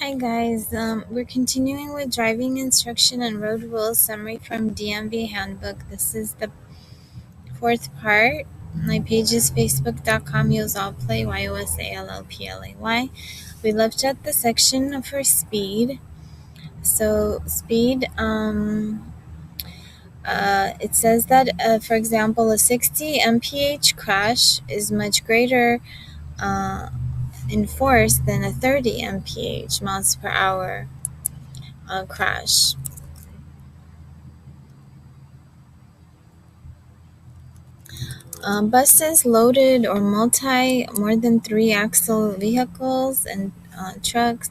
Hi guys, we're continuing with driving instruction and road rules summary from DMV handbook. This is the fourth part. My page is facebook.com Yosallplay, YOSALLPLAY. We looked at the section for speed. So speed, it says that, for example, a 60 mph crash is much greater in force than a 30 mph miles per hour crash. Buses loaded or more than 3-axle vehicles and trucks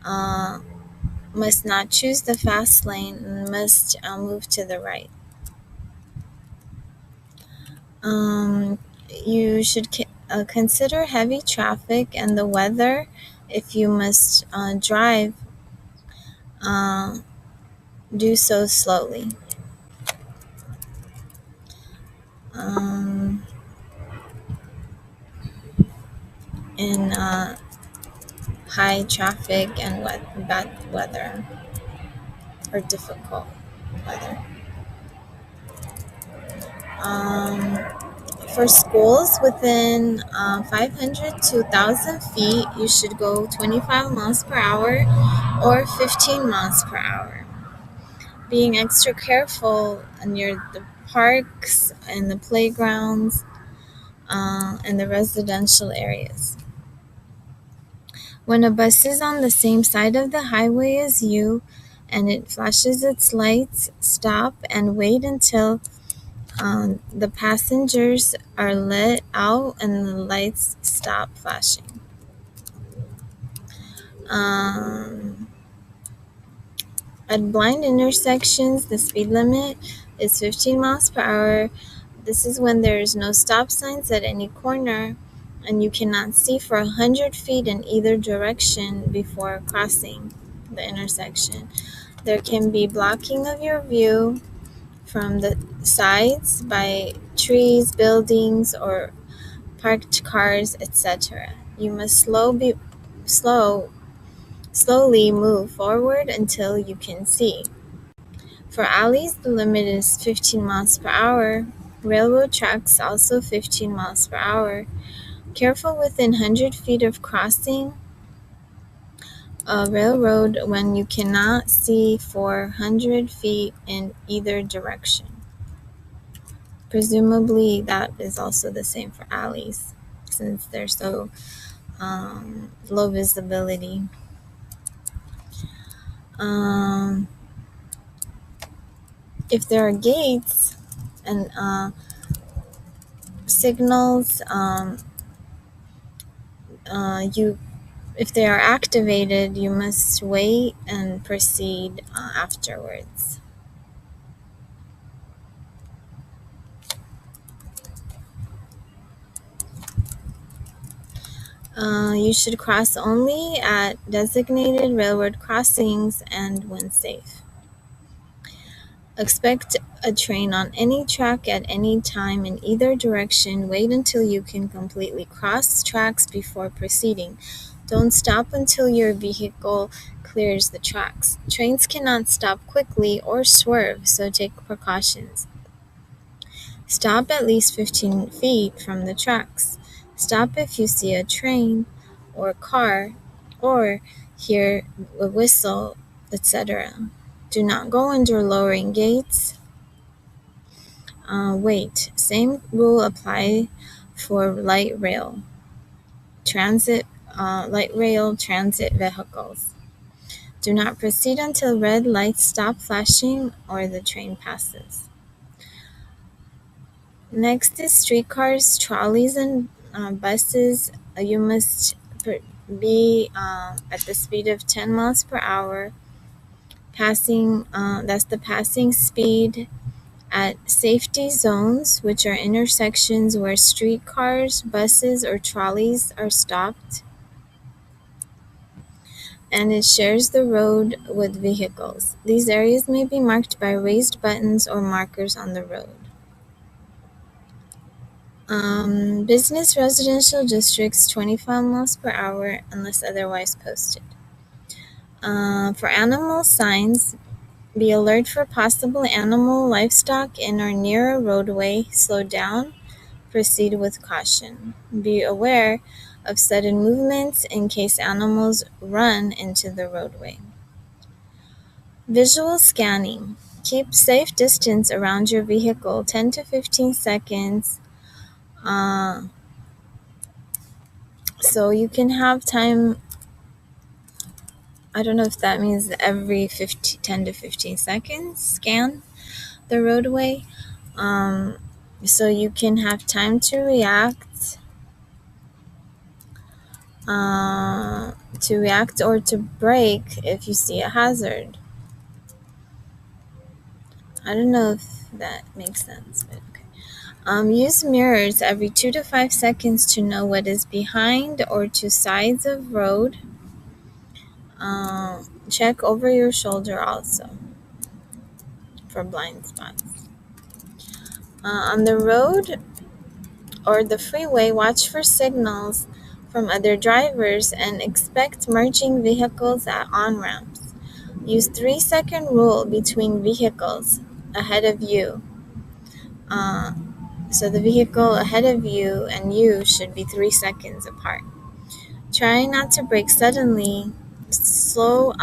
uh, must not choose the fast lane and must move to the right. You should consider heavy traffic and the weather if you must drive. Do so slowly. In high traffic and bad weather or difficult weather. For schools within 500 to 1,000 feet, you should go 25 miles per hour or 15 miles per hour. Being extra careful near the parks and the playgrounds and the residential areas. When a bus is on the same side of the highway as you and it flashes its lights, stop and wait until the passengers are let out and the lights stop flashing. At blind intersections, the speed limit is 15 miles per hour. This is when there is no stop signs at any corner and you cannot see for 100 feet in either direction before crossing the intersection. There can be blocking of your view from the sides by trees, buildings, or parked cars, etc. You must slowly move forward until you can see. For alleys, the limit is 15 miles per hour. Railroad tracks also 15 miles per hour. Careful within 100 feet of crossing a railroad when you cannot see for 100 feet in either direction. Presumably that is also the same for alleys since they're so low visibility. If there are gates and signals, if they are activated, you must wait and proceed afterwards. You should cross only at designated railroad crossings and when safe. Expect a train on any track at any time in either direction. Wait until you can completely cross tracks before proceeding. Don't stop until your vehicle clears the tracks. Trains cannot stop quickly or swerve, so take precautions. Stop at least 15 feet from the tracks. Stop if you see a train or car or hear a whistle, etc. Do not go under lowering gates. Wait. Same rule apply for light rail transit vehicles. Do not proceed until red lights stop flashing or the train passes. Next is streetcars, trolleys, and buses. You must be at the speed of 10 miles per hour. That's the passing speed at safety zones, which are intersections where streetcars, buses, or trolleys are stopped, and it shares the road with vehicles. These areas may be marked by raised buttons or markers on the road. Business residential districts 25 miles per hour unless otherwise posted. For animal signs, be alert for possible animal livestock in or near a roadway. Slow down. Proceed with caution. Be aware of sudden movements in case animals run into the roadway. Visual scanning. Keep safe distance around your vehicle, 10 to 15 seconds. So you can have time. I don't know if that means every 10 to 15 seconds scan the roadway. Um, so you can have time to react or to brake if you see a hazard. I don't know if that makes sense, but okay. Use mirrors every 2 to 5 seconds to know what is behind or to sides of road. Check over your shoulder also for blind spots. On the road or the freeway, watch for signals from other drivers and expect merging vehicles at on-ramps. Use 3-second rule between vehicles ahead of you. So the vehicle ahead of you and you should be 3 seconds apart. Try not to brake suddenly. Slow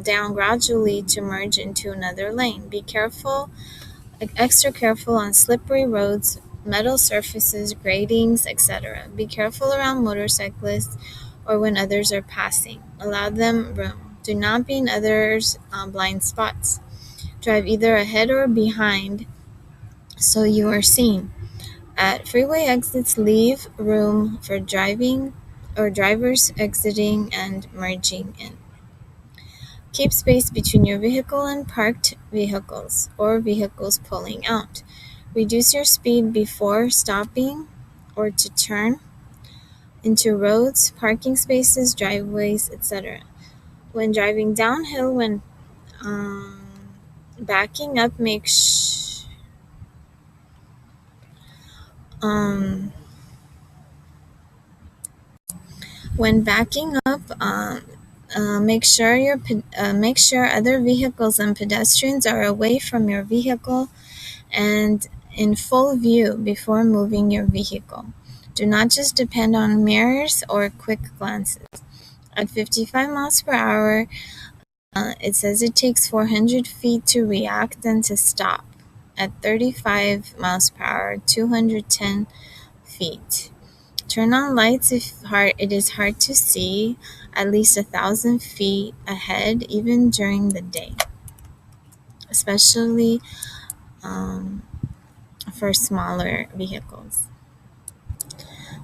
down gradually to merge into another lane. Be careful, extra careful on slippery roads, metal surfaces, gratings, etc. Be careful around motorcyclists or when others are passing. Allow them room. Do not be in others' blind spots. Drive either ahead or behind so you are seen. At freeway exits, leave room for driving or drivers exiting and merging in. Keep space between your vehicle and parked vehicles or vehicles pulling out. Reduce your speed before stopping or to turn into roads, parking spaces, driveways, etc. When driving downhill, when backing up, when backing up, make sure other vehicles and pedestrians are away from your vehicle and in full view before moving your vehicle. Do not just depend on mirrors or quick glances. At 55 miles per hour, it says it takes 400 feet to react and to stop. At 35 miles per hour, 210 feet. Turn on lights if it is hard to see at least 1,000 feet ahead, even during the day, especially for smaller vehicles.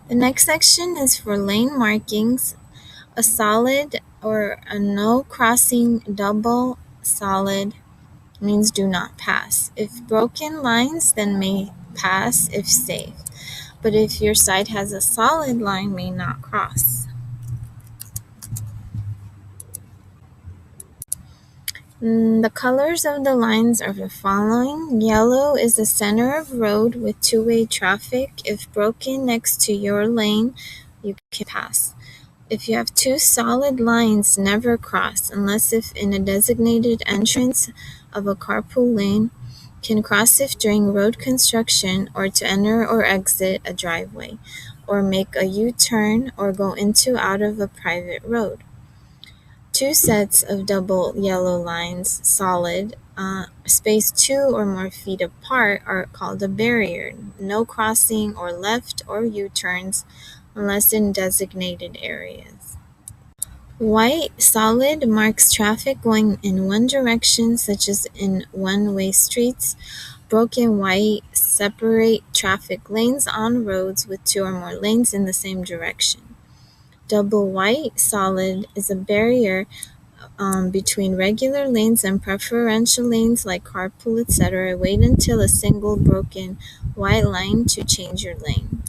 The next section is for lane markings. A solid or a no crossing double solid means do not pass. If broken lines, then may pass if safe. But if your side has a solid line, may not cross. The colors of the lines are the following. Yellow is the center of road with two-way traffic. If broken next to your lane, you can pass. If you have two solid lines, never cross unless if in a designated entrance of a carpool lane. Can cross if during road construction or to enter or exit a driveway or make a U-turn or go into out of a private road. Two sets of double yellow lines, solid, spaced 2 or more feet apart, are called a barrier. No crossing or left or U-turns unless in designated areas. White solid marks traffic going in one direction, such as in one-way streets. Broken white separate traffic lanes on roads with 2 or more lanes in the same direction. Double white solid is a barrier between regular lanes and preferential lanes like carpool, etc. Wait until a single broken white line to change your lane.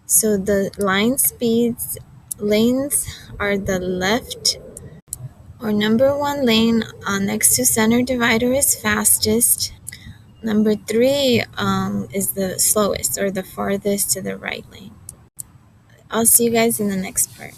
So the lanes are the left or number 1 lane next to center divider is fastest. Number 3 is the slowest or the farthest to the right lane. I'll see you guys in the next part.